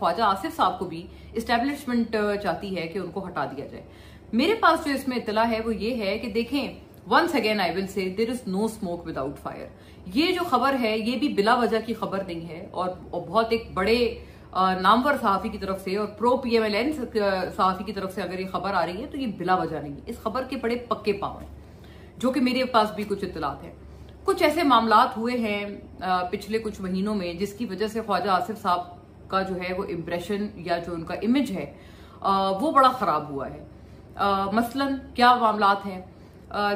ख्वाजा आसिफ साहब को भी इस्टेब्लिशमेंट चाहती है कि उनको हटा दिया जाए। मेरे पास जो इसमें इत्तला है वो ये है कि देखें, once again I will say there is no smoke without fire. ये जो खबर है ये भी बिला वजह की खबर नहीं है और बहुत एक बड़े नामवर सहाफी की तरफ से और प्रो PMLN सहाफी की तरफ से अगर ये खबर आ रही है तो ये बिला वजह नहीं है। इस खबर के बड़े पक्के पांव हैं, जो कि मेरे पास भी कुछ इत्तलात है। कुछ ऐसे मामलात हुए हैं पिछले कुछ महीनों में जिसकी वजह से ख्वाजा आसिफ साहब का जो है वो इम्प्रेशन या जो उनका इमेज है वो बड़ा खराब हुआ है। मसलन क्या मामलात हैं?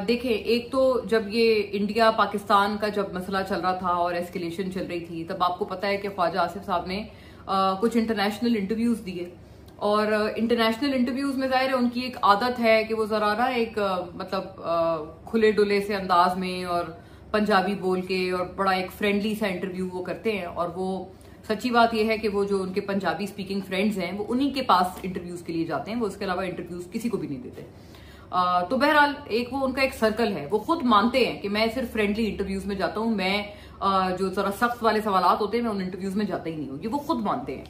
देखें, एक तो जब ये इंडिया पाकिस्तान का जब मसला चल रहा था और एस्केलेशन चल रही थी, तब आपको पता है कि ख्वाजा आसिफ साहब ने कुछ इंटरनेशनल इंटरव्यूज दिए और इंटरनेशनल इंटरव्यूज में जाहिर है उनकी एक आदत है कि वो जरा ना एक मतलब खुले डुले से अंदाज में और पंजाबी बोल के और बड़ा एक फ्रेंडली सा इंटरव्यू वो करते हैं। और वो सच्ची बात यह है कि वो जो उनके पंजाबी स्पीकिंग फ्रेंड्स हैं वो उन्हीं के पास इंटरव्यूज के लिए जाते हैं, वो उसके अलावा इंटरव्यूज किसी को भी नहीं देते। तो बहरहाल एक वो उनका एक सर्कल है, वो खुद मानते हैं कि मैं सिर्फ फ्रेंडली इंटरव्यूज में जाता हूं, मैं जो जरा सख्त वाले सवालात होते हैं मैं उन इंटरव्यूज में जाता ही नहीं हूं, ये वो खुद मानते हैं।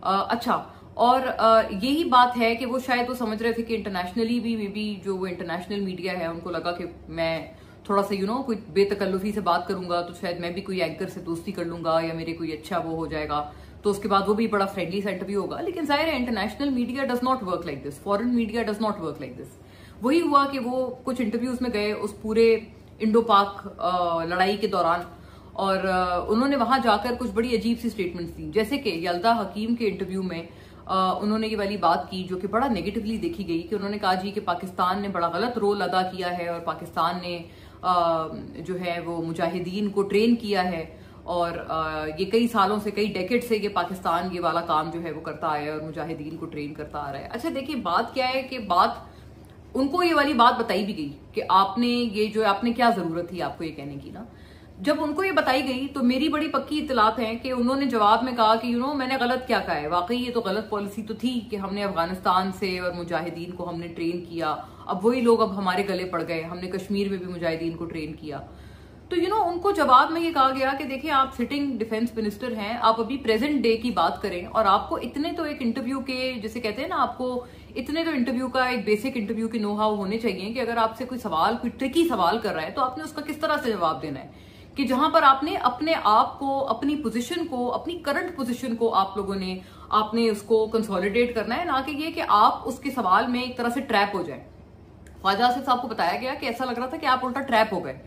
अच्छा, और यही बात है कि वो शायद वो समझ रहे थे कि इंटरनेशनली भी मे बी जो वो इंटरनेशनल मीडिया है उनको लगा कि मैं थोड़ा सा कोई बेतकल्लुफी से बात करूंगा तो शायद मैं भी कोई एंकर से दोस्ती कर लूंगा या मेरे कोई अच्छा वो हो जाएगा, तो उसके बाद वो भी बड़ा फ्रेंडली सा इंटरव्यू होगा। लेकिन जाहिर है international media does not work like this, foreign media does not work like this. वही हुआ कि वो कुछ इंटरव्यूज में गए उस पूरे इंडो पाक लड़ाई के दौरान और उन्होंने वहां जाकर कुछ बड़ी अजीब सी स्टेटमेंट्स दी, जैसे कि यल्दा हकीम के इंटरव्यू में उन्होंने ये वाली बात की जो कि बड़ा नेगेटिवली देखी गई कि उन्होंने कहा जी कि पाकिस्तान ने बड़ा गलत रोल अदा किया है और पाकिस्तान ने जो है वो मुजाहिदीन को ट्रेन किया है और ये कई सालों से, कई डेकेड से ये पाकिस्तान ये वाला काम जो है वो करता आया है और मुजाहिदीन को ट्रेन करता आ रहा है। अच्छा देखिए, बात क्या है कि बात उनको ये वाली बात बताई भी गई कि आपने ये जो आपने क्या जरूरत थी आपको ये कहने की ना। जब उनको ये बताई गई तो मेरी बड़ी पक्की इत्तलात है कि उन्होंने जवाब में कहा कि मैंने गलत क्या कहा है, वाकई ये तो गलत पॉलिसी तो थी कि हमने अफगानिस्तान से और मुजाहिदीन को हमने ट्रेन किया, अब वही लोग अब हमारे गले पड़ गए, हमने कश्मीर में भी मुजाहिदीन को ट्रेन किया। तो उनको जवाब में ये कहा गया कि देखिए आप सिटिंग डिफेंस मिनिस्टर हैं, आप अभी प्रेजेंट डे की बात करें और आपको इतने तो एक इंटरव्यू के, जैसे कहते हैं ना, आपको इतने तो इंटरव्यू का एक बेसिक इंटरव्यू के नो हाउ होने चाहिए कि अगर आपसे कोई सवाल, कोई ट्रिकी सवाल कर रहा है तो आपने उसका किस तरह से जवाब देना है, कि जहां पर आपने अपने आप को, अपनी पोजीशन को, अपनी करंट पोजीशन को आप लोगों ने आपने उसको कंसोलिडेट करना है, ना कि ये कि आप उसके सवाल में एक तरह से ट्रैप हो जाए। ख्वाजा आसिफ साहब को बताया गया कि ऐसा लग रहा था कि आप उल्टा ट्रैप हो गए